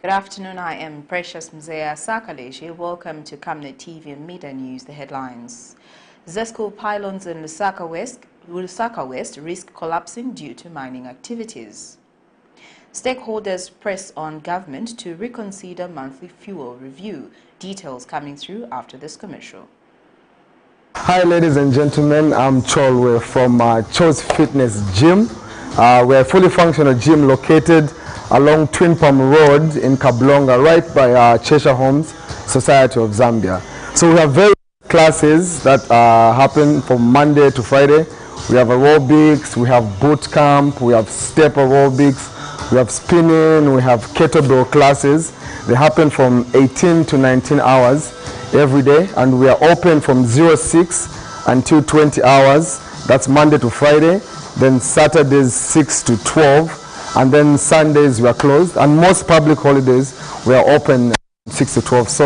Good afternoon, I am Precious Mzea Sakaleshi. Welcome to Camnet TV and Media News, the headlines. ZESCO pylons in Lusaka West risk collapsing due to mining activities. Stakeholders press on government to reconsider monthly fuel review. Details coming through after this commercial. Hi ladies and gentlemen, I'm Chol. We're from Cho's Fitness Gym. We're a fully functional gym located along Twin Palm Road in Kablonga, right by Cheshire Homes Society of Zambia. So we have various classes that happen from Monday to Friday. We have aerobics, we have boot camp, we have step aerobics, we have spinning, we have kettlebell classes. They happen from 18 to 19 hours every day, and we are open from 06 until 20 hours. That's Monday to Friday. Then Saturdays 6 to 12. And then Sundays we are closed, and most public holidays we are open 6 to 12. So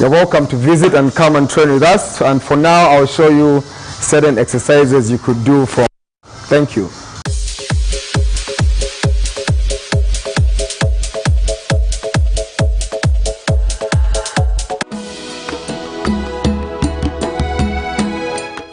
you're welcome to visit and come and train with us. And for now, I'll show you certain exercises you could do from. Thank you.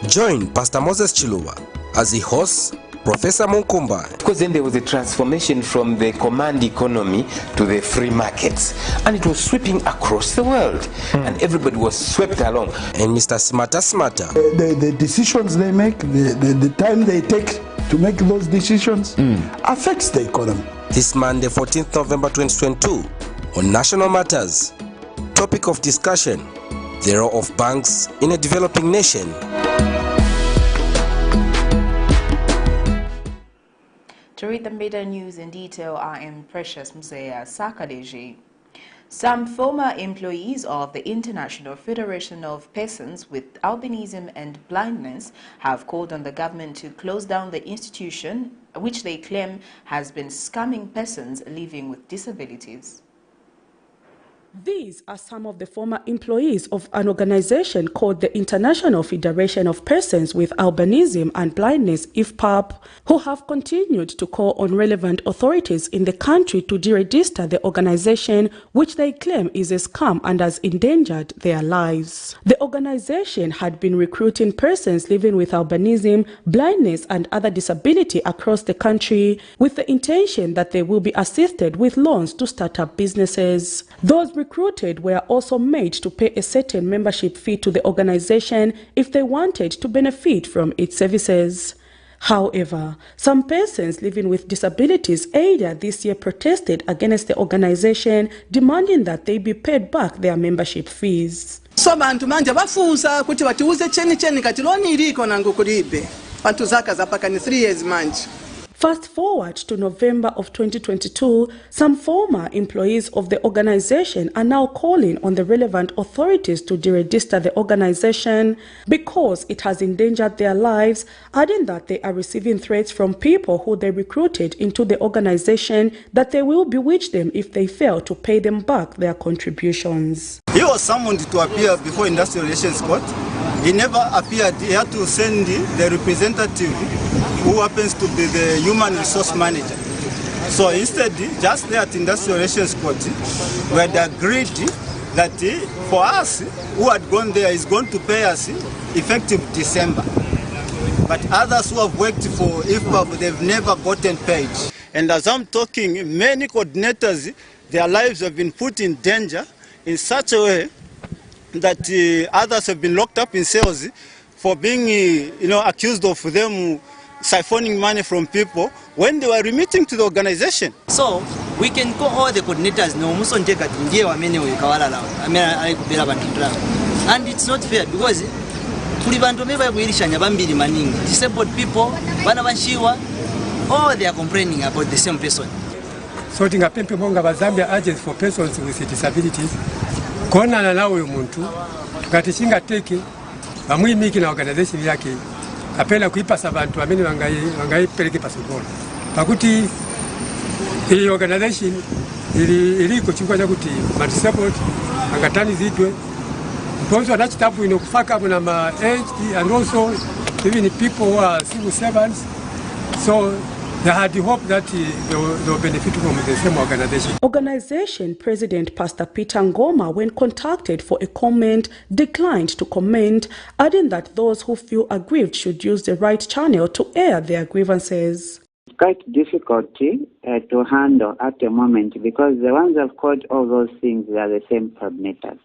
Join Pastor Moses Chiluba as he hosts Professor Munkumba. Because then there was a transformation from the command economy to the free markets, and it was sweeping across the world, and everybody was swept along. And Mr. Smarter. The decisions they make, the time they take to make those decisions affects the economy. This Monday, 14th November 2022, on National Matters, topic of discussion, the role of banks in a developing nation. To read the media news in detail, I am Precious Mzea Sakaleji. Some former employees of the International Federation of Persons with Albinism and Blindness have called on the government to close down the institution, which they claim has been scamming persons living with disabilities. These are some of the former employees of an organization called the International Federation of Persons with Albinism and Blindness, IFPAP, who have continued to call on relevant authorities in the country to deregister the organization, which they claim is a scam and has endangered their lives. The organization had been recruiting persons living with albinism, blindness, and other disability across the country with the intention that they will be assisted with loans to start up businesses. Those recruited were also made to pay a certain membership fee to the organization if they wanted to benefit from its services. However, some persons living with disabilities earlier this year protested against the organization, demanding that they be paid back their membership fees. So bantu manje bafuza kuti batiuze cheni kati loni iliko nangu kulibe. Bantu zaka zapaka ni 3 years manje. Fast forward to November of 2022, some former employees of the organization are now calling on the relevant authorities to deregister the organization because it has endangered their lives, adding that they are receiving threats from people who they recruited into the organization that they will bewitch them if they fail to pay them back their contributions. He was summoned to appear before Industrial Relations Court. He never appeared. He had to send the representative who happens to be the human resource manager. So instead, just there at Industrial Relations Court, we had agreed that for us who had gone there is going to pay us effective December. But others who have worked for IFPAP, they've never gotten paid. And as I'm talking, many coordinators, their lives have been put in danger in such a way that others have been locked up in cells for being accused of them siphoning money from people when they were remitting to the organization. So we can call all the coordinators and it's not fair because disabled people, all they are complaining about the same person. So Zambia agents for persons with disabilities konana na uyu muntu ngatishinga teki amwimiki na organization yake apela kuipasa abantu amene wangaipeleke pasokolo pakuti iyi organization iliko chikwa chakuti disabled angatani zitwe mponzo anachitabu inokufaka kuna ma age and also even people who are civil servants. So They had the hope that they will benefit from the same organization. Organization President Pastor Peter Ngoma, when contacted for a comment, declined to comment, adding that those who feel aggrieved should use the right channel to air their grievances. It's quite difficult to handle at the moment because the ones who have caught all those things are the same coordinators.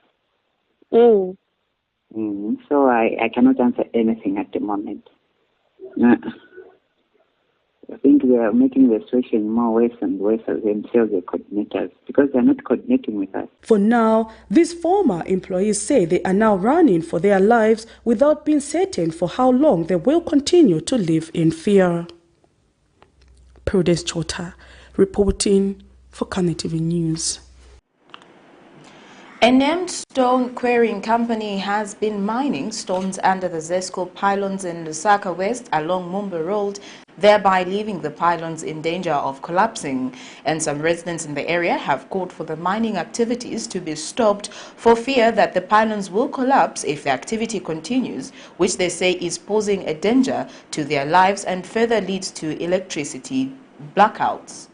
So I cannot answer anything at the moment. I think they are making the situation more worse and worse as themselves, the coordinators, because they're not coordinating with us. For now, these former employees say they are now running for their lives without being certain for how long they will continue to live in fear. Prudence Chota, reporting for Camnet TV News. A named stone quarrying company has been mining stones under the ZESCO pylons in Lusaka West along Mumba Road, thereby leaving the pylons in danger of collapsing. And some residents in the area have called for the mining activities to be stopped for fear that the pylons will collapse if the activity continues, which they say is posing a danger to their lives and further leads to electricity blackouts.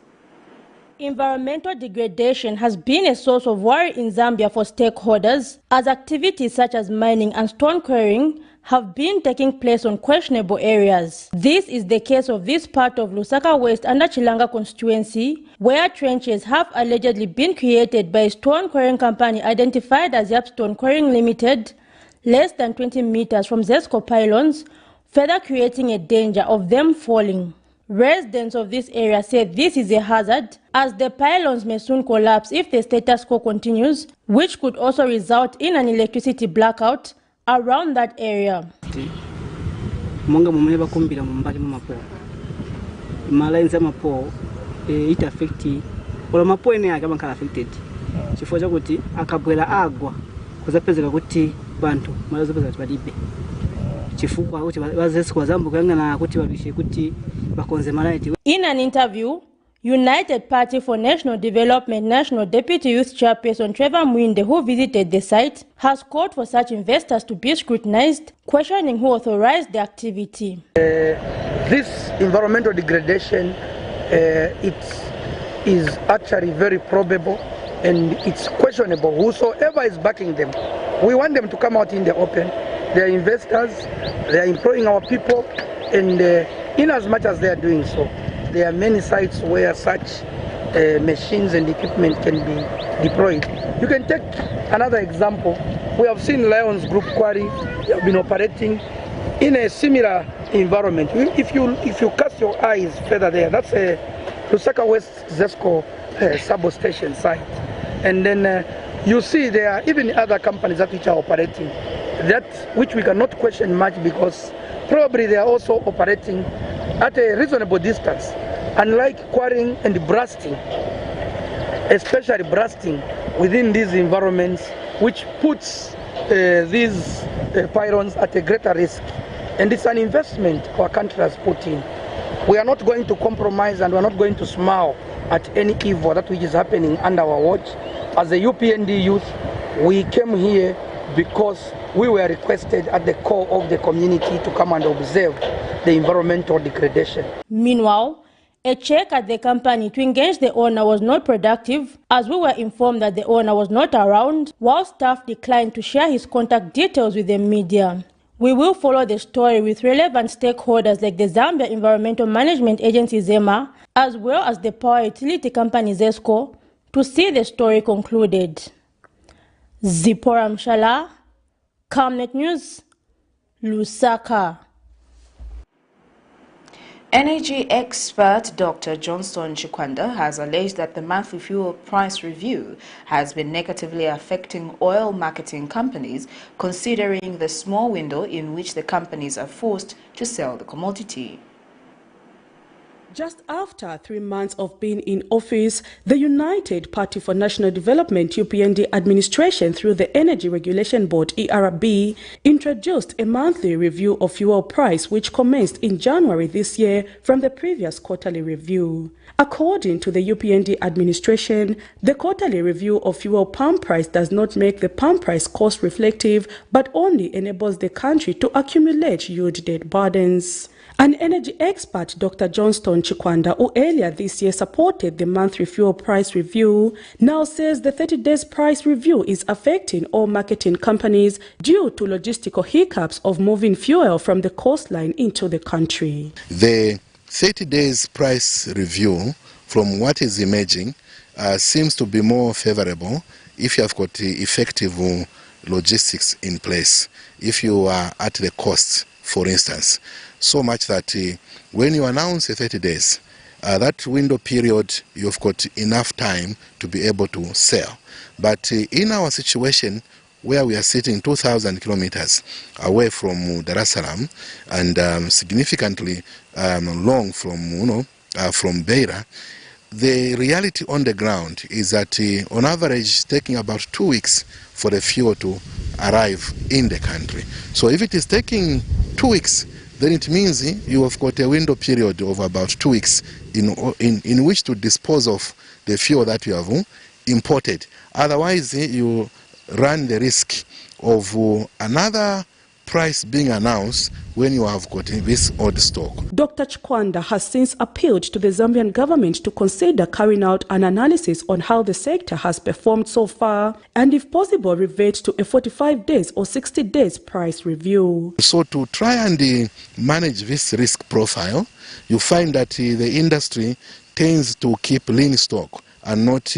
Environmental degradation has been a source of worry in Zambia for stakeholders, as activities such as mining and stone quarrying have been taking place on questionable areas. This is the case of this part of Lusaka West under Chilanga constituency, where trenches have allegedly been created by a stone quarrying company identified as Yap Stone Quarrying Limited, less than 20 meters from ZESCO pylons, further creating a danger of them falling. Residents of this area say this is a hazard, as the pylons may soon collapse if the status quo continues, which could also result in an electricity blackout around that area. It affected wala mapo ene akaba kala affected chifo chakuti akabwela agwa kuzapezeka kuti bantu malazo peza badibe chifukwa kuti bazesiko zambuka yangana kuti babishe kuti bakonze malaiti. In an interview, United Party for National Development National Deputy Youth Chairperson Trevor Mwinde, who visited the site, has called for such investors to be scrutinized, questioning who authorized the activity. This environmental degradation, it is actually very probable and it's questionable. Whosoever is backing them, we want them to come out in the open. They are investors, they are employing our people, and in as much as they are doing so, there are many sites where such machines and equipment can be deployed. You can take another example. We have seen Lions Group Quarry have been operating in a similar environment. If you cast your eyes further there, that's a Lusaka West ZESCO substation site. And then you see there are even other companies that which are operating, that which we cannot question much because probably they are also operating at a reasonable distance. Unlike quarrying and blasting, especially blasting within these environments, which puts these pylons at a greater risk. And it's an investment our country has put in. We are not going to compromise and we are not going to smile at any evil that which is happening under our watch. As a UPND youth, we came here because we were requested at the core of the community to come and observe the environmental degradation. Meanwhile, a check at the company to engage the owner was not productive, as we were informed that the owner was not around, while staff declined to share his contact details with the media. We will follow the story with relevant stakeholders like the Zambia Environmental Management Agency ZEMA, as well as the power utility company ZESCO, to see the story concluded. Zipporah Mshala, Camnet News, Lusaka. Energy expert Dr. Johnston Chikwanda has alleged that the monthly fuel price review has been negatively affecting oil marketing companies, considering the small window in which the companies are forced to sell the commodity. Just after 3 months of being in office, the United Party for National Development UPND administration through the Energy Regulation Board ERB introduced a monthly review of fuel price which commenced in January this year from the previous quarterly review. According to the UPND administration, the quarterly review of fuel pump price does not make the pump price cost reflective but only enables the country to accumulate yield debt burdens. An energy expert, Dr. Johnston Chikwanda, who earlier this year supported the monthly fuel price review, now says the 30 days price review is affecting all marketing companies due to logistical hiccups of moving fuel from the coastline into the country. The 30 days price review, from what is emerging, seems to be more favorable if you have got effective logistics in place, if you are at the coast, for instance. So much that when you announce the 30 days, that window period, you've got enough time to be able to sell. But in our situation, where we are sitting 2,000 kilometers away from Dar es Salaam and significantly long from Beira, the reality on the ground is that on average it's taking about 2 weeks for the fuel to arrive in the country. So if it is taking 2 weeks, then it means you have got a window period of about 2 weeks in which to dispose of the fuel that you have imported. Otherwise, you run the risk of another price being announced when you have got this old stock. Dr. Chikwanda has since appealed to the Zambian government to consider carrying out an analysis on how the sector has performed so far and, if possible, revert to a 45 days or 60 days price review. So to try and manage this risk profile, you find that the industry tends to keep lean stock and not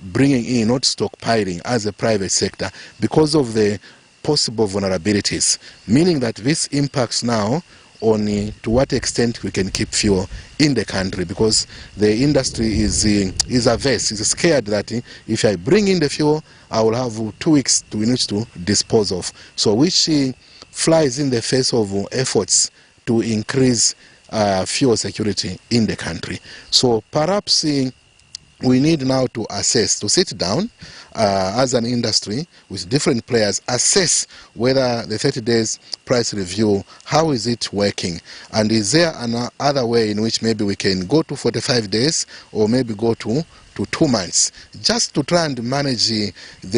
bringing in, not stockpiling as a private sector because of the possible vulnerabilities, meaning that this impacts now on to what extent we can keep fuel in the country, because the industry is averse, is scared that if I bring in the fuel, I will have 2 weeks in which to dispose of. So which flies in the face of efforts to increase fuel security in the country. So perhaps we need now to assess, to sit down as an industry with different players, assess whether the 30 days price review, how is it working, and is there another way in which maybe we can go to 45 days or maybe go to 2 months, just to try and manage the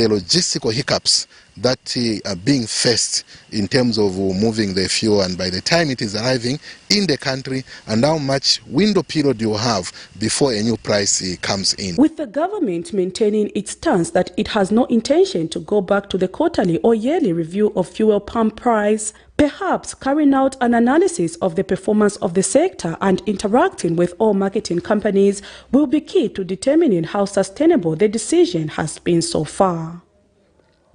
logistical hiccups that are being faced in terms of moving the fuel, and by the time it is arriving in the country, and how much window period you have before a new price comes in. With the government maintaining its stance that it has no intention to go back to the quarterly or yearly review of fuel pump price, perhaps carrying out an analysis of the performance of the sector and interacting with all marketing companies will be key to determining how sustainable the decision has been so far.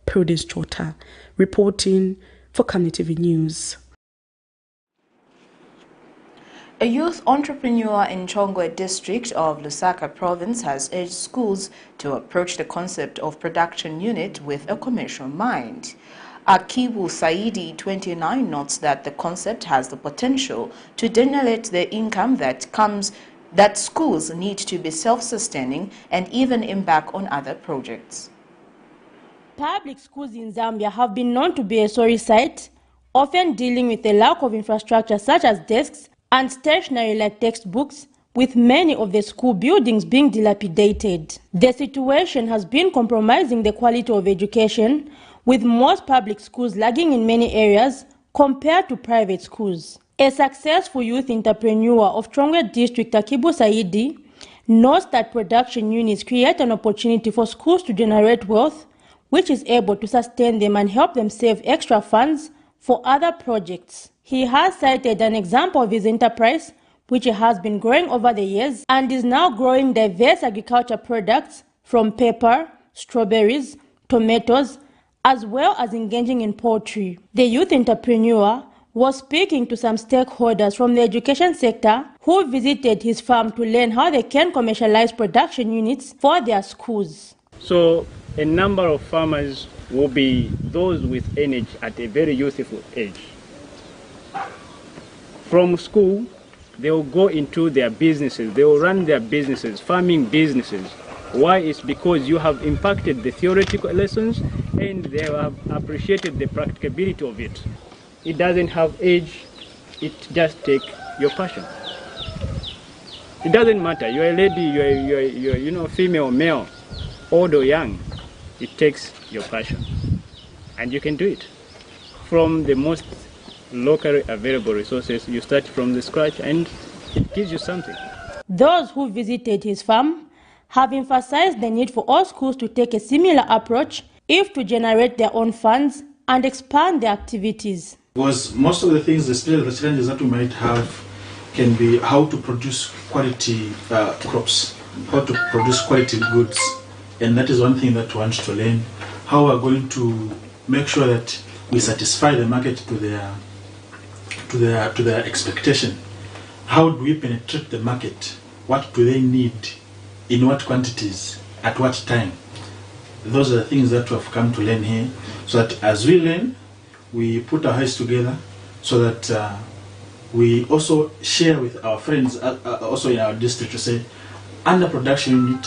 Prudence Chota, reporting for Camnet TV News. A youth entrepreneur in Chongwe district of Lusaka province has urged schools to approach the concept of production unit with a commercial mind. Akibu Saidi, 29, notes that the concept has the potential to generate the income that schools need to be self-sustaining and even embark on other projects. Public schools in Zambia have been known to be a sorry sight, often dealing with a lack of infrastructure such as desks and stationery like textbooks, with many of the school buildings being dilapidated. The situation has been compromising the quality of education, with most public schools lagging in many areas compared to private schools. A successful youth entrepreneur of Chongwe district, Akibu Saidi, notes that production units create an opportunity for schools to generate wealth, which is able to sustain them and help them save extra funds for other projects. He has cited an example of his enterprise, which has been growing over the years and is now growing diverse agriculture products from pepper, strawberries, tomatoes, as well as engaging in poultry. The youth entrepreneur was speaking to some stakeholders from the education sector who visited his farm to learn how they can commercialize production units for their schools. So a number of farmers will be those with energy at a very youthful age. From school, they will go into their businesses, they will run their businesses, farming businesses. Why? It's because you have impacted the theoretical lessons and they have appreciated the practicability of it. It doesn't have age, it just takes your passion. It doesn't matter, you're a lady, you're female or male, old or young, it takes your passion. And you can do it. From the most locally available resources, you start from the scratch and it gives you something. Those who visited his farm have emphasized the need for all schools to take a similar approach if to generate their own funds and expand their activities. Because most of the things, the challenges that we might have can be how to produce quality crops, how to produce quality goods, and that is one thing that we want to learn. How we're going to make sure that we satisfy the market to their expectation. How do we penetrate the market? What do they need? In what quantities? At what time? Those are the things that we have come to learn here, so that as we learn, we put our heads together so that we also share with our friends also in our district to say, under production unit,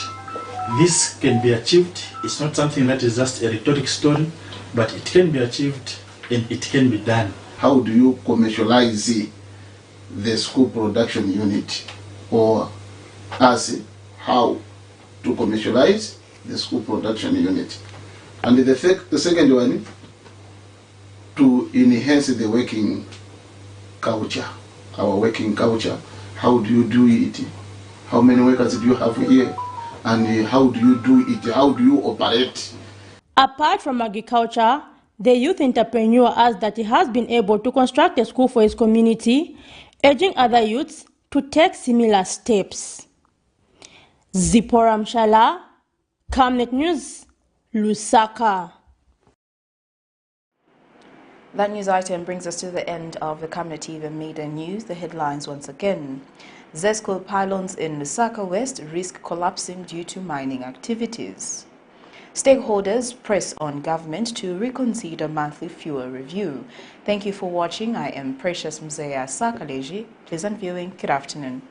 this can be achieved. It's not something that is just a rhetoric story, but it can be achieved and it can be done. How do you commercialize the school production unit, or ask how to commercialize the school production unit? And the second one, to enhance the working culture, our working culture. How do you do it? How many workers do you have here? And how do you do it? How do you operate? Apart from agriculture, the youth entrepreneur adds that he has been able to construct a school for his community, urging other youths to take similar steps. Zipporah Mshala, Camnet News, Lusaka. That news item brings us to the end of the Camnet TV Media News. The headlines once again. ZESCO pylons in Lusaka West risk collapsing due to mining activities. Stakeholders press on government to reconsider monthly fuel review. Thank you for watching. I am Precious Mzeya Sakaleji. Pleasant viewing. Good afternoon.